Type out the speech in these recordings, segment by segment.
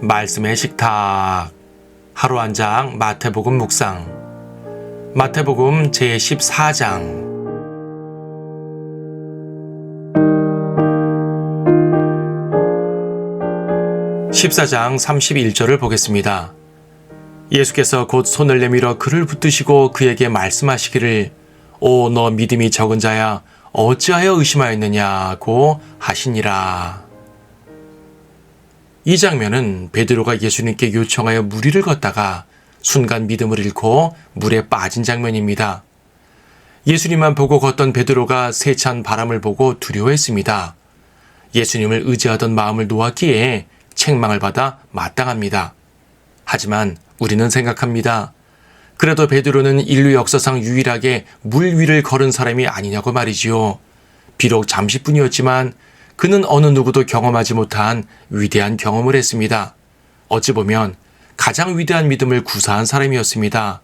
말씀의 식탁. 하루 한 장 마태복음 묵상. 마태복음 제14장. 14장 31절을 보겠습니다. 예수께서 곧 손을 내밀어 그를 붙드시고 그에게 말씀하시기를 오 너 믿음이 적은 자야 어찌하여 의심하였느냐고 하시니라. 이 장면은 베드로가 예수님께 요청하여 물 위를 걷다가 순간 믿음을 잃고 물에 빠진 장면입니다. 예수님만 보고 걷던 베드로가 세찬 바람을 보고 두려워했습니다. 예수님을 의지하던 마음을 놓았기에 책망을 받아 마땅합니다. 하지만 우리는 생각합니다. 그래도 베드로는 인류 역사상 유일하게 물 위를 걸은 사람이 아니냐고 말이지요. 비록 잠시뿐이었지만 그는 어느 누구도 경험하지 못한 위대한 경험을 했습니다. 어찌 보면 가장 위대한 믿음을 구사한 사람이었습니다.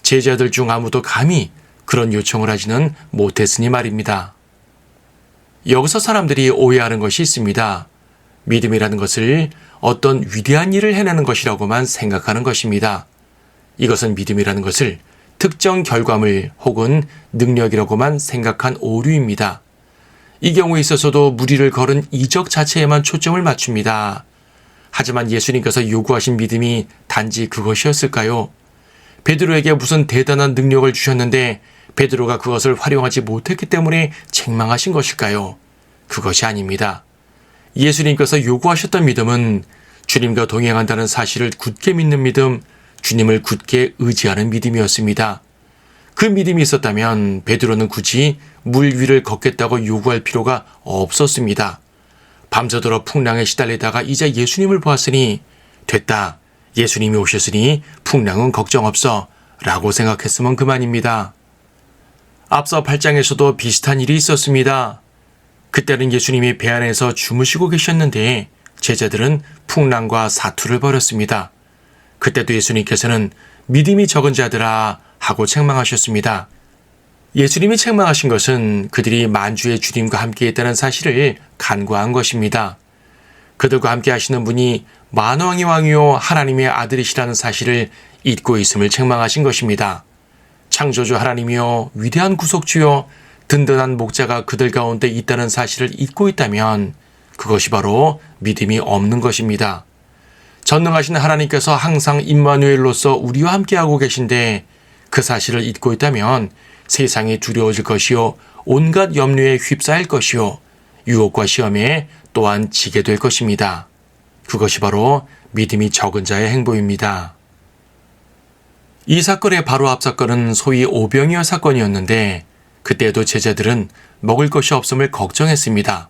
제자들 중 아무도 감히 그런 요청을 하지는 못했으니 말입니다. 여기서 사람들이 오해하는 것이 있습니다. 믿음이라는 것을 어떤 위대한 일을 해내는 것이라고만 생각하는 것입니다. 이것은 믿음이라는 것을 특정 결과물 혹은 능력이라고만 생각한 오류입니다. 이 경우에 있어서도 물 위를 걸은 이적 자체에만 초점을 맞춥니다. 하지만 예수님께서 요구하신 믿음이 단지 그것이었을까요? 베드로에게 무슨 대단한 능력을 주셨는데 베드로가 그것을 활용하지 못했기 때문에 책망하신 것일까요? 그것이 아닙니다. 예수님께서 요구하셨던 믿음은 주님과 동행한다는 사실을 굳게 믿는 믿음, 주님을 굳게 의지하는 믿음이었습니다. 그 믿음이 있었다면 베드로는 굳이 물 위를 걷겠다고 요구할 필요가 없었습니다. 밤새도록 풍랑에 시달리다가 이제 예수님을 보았으니 됐다. 예수님이 오셨으니 풍랑은 걱정 없어 라고 생각했으면 그만입니다. 앞서 8장에서도 비슷한 일이 있었습니다. 그때는 예수님이 배 안에서 주무시고 계셨는데 제자들은 풍랑과 사투를 벌였습니다. 그때도 예수님께서는 믿음이 적은 자들아 하고 책망하셨습니다. 예수님이 책망하신 것은 그들이 만주의 주님과 함께 했다는 사실을 간과한 것입니다. 그들과 함께 하시는 분이 만왕의 왕이요 하나님의 아들이시라는 사실을 잊고 있음을 책망하신 것입니다. 창조주 하나님이요 위대한 구속주요 든든한 목자가 그들 가운데 있다는 사실을 잊고 있다면 그것이 바로 믿음이 없는 것입니다. 전능하신 하나님께서 항상 임마누엘로서 우리와 함께하고 계신데 그 사실을 잊고 있다면 세상이 두려워질 것이요 온갖 염려에 휩싸일 것이요 유혹과 시험에 또한 지게 될 것입니다. 그것이 바로 믿음이 적은 자의 행보입니다. 이 사건의 바로 앞 사건은 소위 오병이어 사건이었는데 그때에도 제자들은 먹을 것이 없음을 걱정했습니다.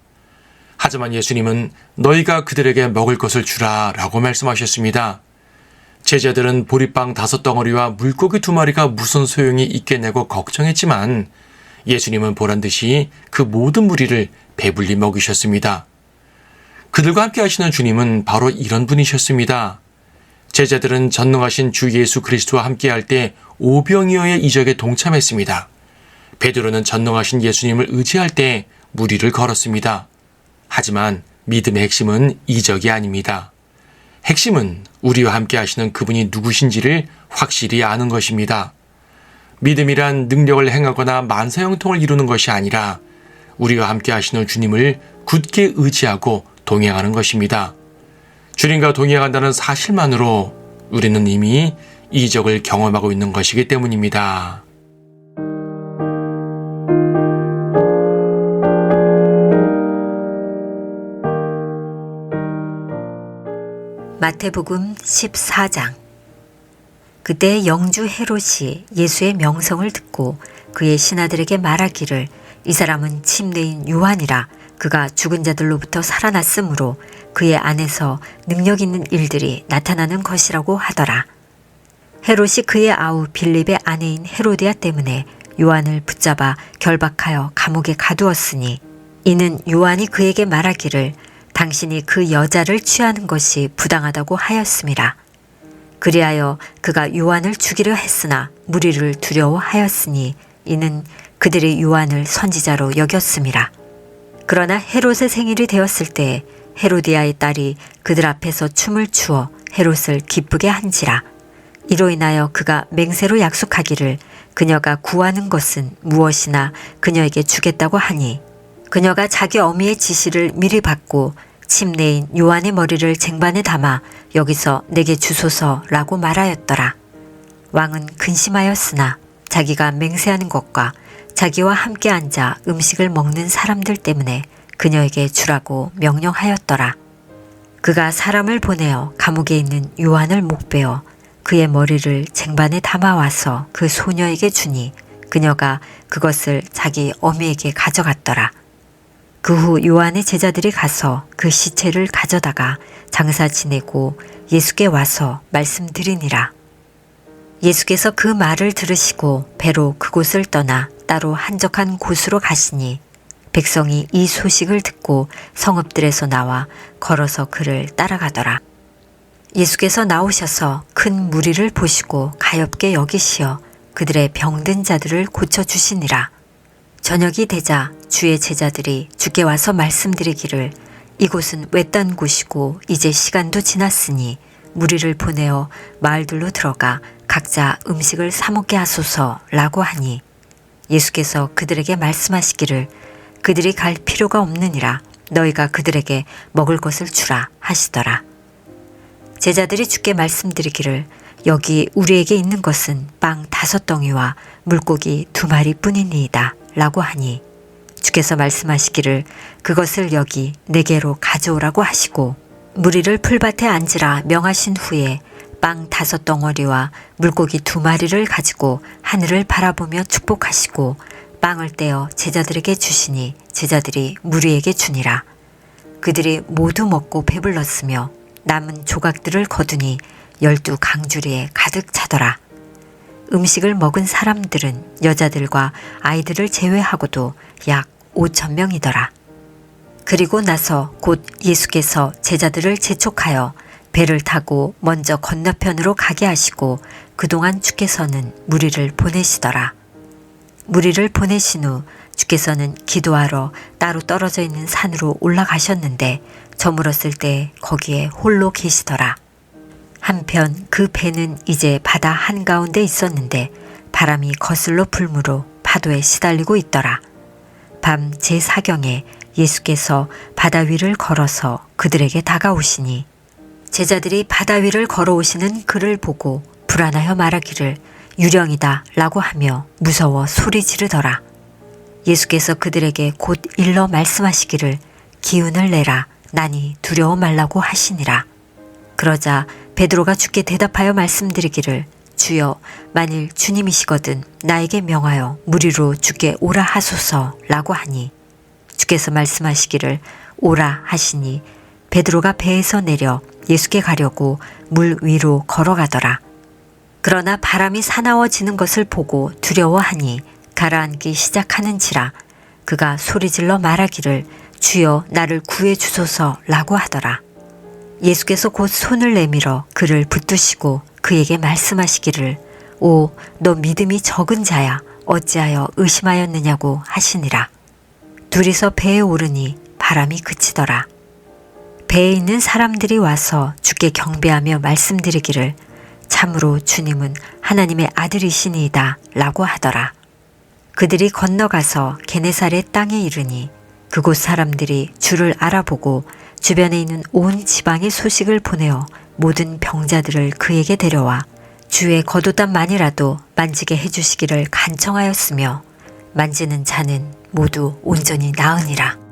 하지만 예수님은 너희가 그들에게 먹을 것을 주라 라고 말씀하셨습니다. 제자들은 보리빵 5덩어리와 물고기 2마리가 무슨 소용이 있겠냐고 걱정했지만 예수님은 보란듯이 그 모든 무리를 배불리 먹이셨습니다. 그들과 함께 하시는 주님은 바로 이런 분이셨습니다. 제자들은 전능하신 주 예수 그리스도와 함께할 때 오병이어의 이적에 동참했습니다. 베드로는 전능하신 예수님을 의지할 때 무리를 걸었습니다. 하지만 믿음의 핵심은 이적이 아닙니다. 핵심은 우리와 함께 하시는 그분이 누구신지를 확실히 아는 것입니다. 믿음이란 능력을 행하거나 만사형통을 이루는 것이 아니라 우리와 함께 하시는 주님을 굳게 의지하고 동행하는 것입니다. 주님과 동행한다는 사실만으로 우리는 이미 이적을 경험하고 있는 것이기 때문입니다. 마태복음 14장. 그때 영주 헤롯이 예수의 명성을 듣고 그의 신하들에게 말하기를 이 사람은 침례인 요한이라 그가 죽은 자들로부터 살아났으므로 그의 안에서 능력 있는 일들이 나타나는 것이라고 하더라. 헤롯이 그의 아우 빌립의 아내인 헤로디아 때문에 요한을 붙잡아 결박하여 감옥에 가두었으니 이는 요한이 그에게 말하기를 당신이 그 여자를 취하는 것이 부당하다고 하였음이라. 그리하여 그가 요한을 죽이려 했으나 무리를 두려워하였으니 이는 그들이 요한을 선지자로 여겼음이라. 그러나 헤롯의 생일이 되었을 때 헤로디아의 딸이 그들 앞에서 춤을 추어 헤롯을 기쁘게 한지라. 이로 인하여 그가 맹세로 약속하기를 그녀가 구하는 것은 무엇이나 그녀에게 주겠다고 하니, 그녀가 자기 어미의 지시를 미리 받고 침례인 요한의 머리를 쟁반에 담아 여기서 내게 주소서라고 말하였더라. 왕은 근심하였으나 자기가 맹세하는 것과 자기와 함께 앉아 음식을 먹는 사람들 때문에 그녀에게 주라고 명령하였더라. 그가 사람을 보내어 감옥에 있는 요한을 목베어 그의 머리를 쟁반에 담아와서 그 소녀에게 주니 그녀가 그것을 자기 어미에게 가져갔더라. 그 후 요한의 제자들이 가서 그 시체를 가져다가 장사 지내고 예수께 와서 말씀드리니라. 예수께서 그 말을 들으시고 배로 그곳을 떠나 따로 한적한 곳으로 가시니 백성이 이 소식을 듣고 성읍들에서 나와 걸어서 그를 따라가더라. 예수께서 나오셔서 큰 무리를 보시고 가엾게 여기시어 그들의 병든 자들을 고쳐주시니라. 저녁이 되자 주의 제자들이 주께 와서 말씀드리기를 이곳은 외딴 곳이고 이제 시간도 지났으니 무리를 보내어 마을들로 들어가 각자 음식을 사 먹게 하소서라고 하니 예수께서 그들에게 말씀하시기를 그들이 갈 필요가 없느니라. 너희가 그들에게 먹을 것을 주라 하시더라. 제자들이 주께 말씀드리기를 여기 우리에게 있는 것은 빵 5덩이와 물고기 2마리 뿐이니이다 라고 하니 주께서 말씀하시기를 그것을 여기 내게로 가져오라고 하시고 무리를 풀밭에 앉으라 명하신 후에 빵 5덩어리와 물고기 2마리를 가지고 하늘을 바라보며 축복하시고 빵을 떼어 제자들에게 주시니 제자들이 무리에게 주니라. 그들이 모두 먹고 배불렀으며 남은 조각들을 거두니 12강주리에 가득 차더라. 음식을 먹은 사람들은 여자들과 아이들을 제외하고도 약 5,000명이더라. 그리고 나서 곧 예수께서 제자들을 재촉하여 배를 타고 먼저 건너편으로 가게 하시고 그동안 주께서는 무리를 보내시더라. 무리를 보내신 후 주께서는 기도하러 따로 떨어져 있는 산으로 올라가셨는데 저물었을 때 거기에 홀로 계시더라. 한편 그 배는 이제 바다 한가운데 있었는데 바람이 거슬러 불므로 파도에 시달리고 있더라. 밤 제4경에 예수께서 바다 위를 걸어서 그들에게 다가오시니 제자들이 바다 위를 걸어오시는 그를 보고 불안하여 말하기를 유령이다 라고 하며 무서워 소리 지르더라. 예수께서 그들에게 곧 일러 말씀하시기를 기운을 내라 나니 두려워 말라고 하시니라. 그러자 베드로가 주께 대답하여 말씀드리기를 주여 만일 주님이시거든 나에게 명하여 무리로 주께 오라 하소서 라고 하니 주께서 말씀하시기를 오라 하시니 베드로가 배에서 내려 예수께 가려고 물 위로 걸어가더라. 그러나 바람이 사나워지는 것을 보고 두려워하니 가라앉기 시작하는지라 그가 소리질러 말하기를 주여 나를 구해 주소서 라고 하더라. 예수께서 곧 손을 내밀어 그를 붙드시고 그에게 말씀하시기를 오 너 믿음이 적은 자야 어찌하여 의심하였느냐고 하시니라. 둘이서 배에 오르니 바람이 그치더라. 배에 있는 사람들이 와서 주께 경배하며 말씀드리기를 참으로 주님은 하나님의 아들이시니이다 라고 하더라. 그들이 건너가서 게네사렛 땅에 이르니 그곳 사람들이 주를 알아보고 주변에 있는 온 지방의 소식을 보내어 모든 병자들을 그에게 데려와 주의 겉옷단만이라도 만지게 해주시기를 간청하였으며 만지는 자는 모두 온전히 나으니라.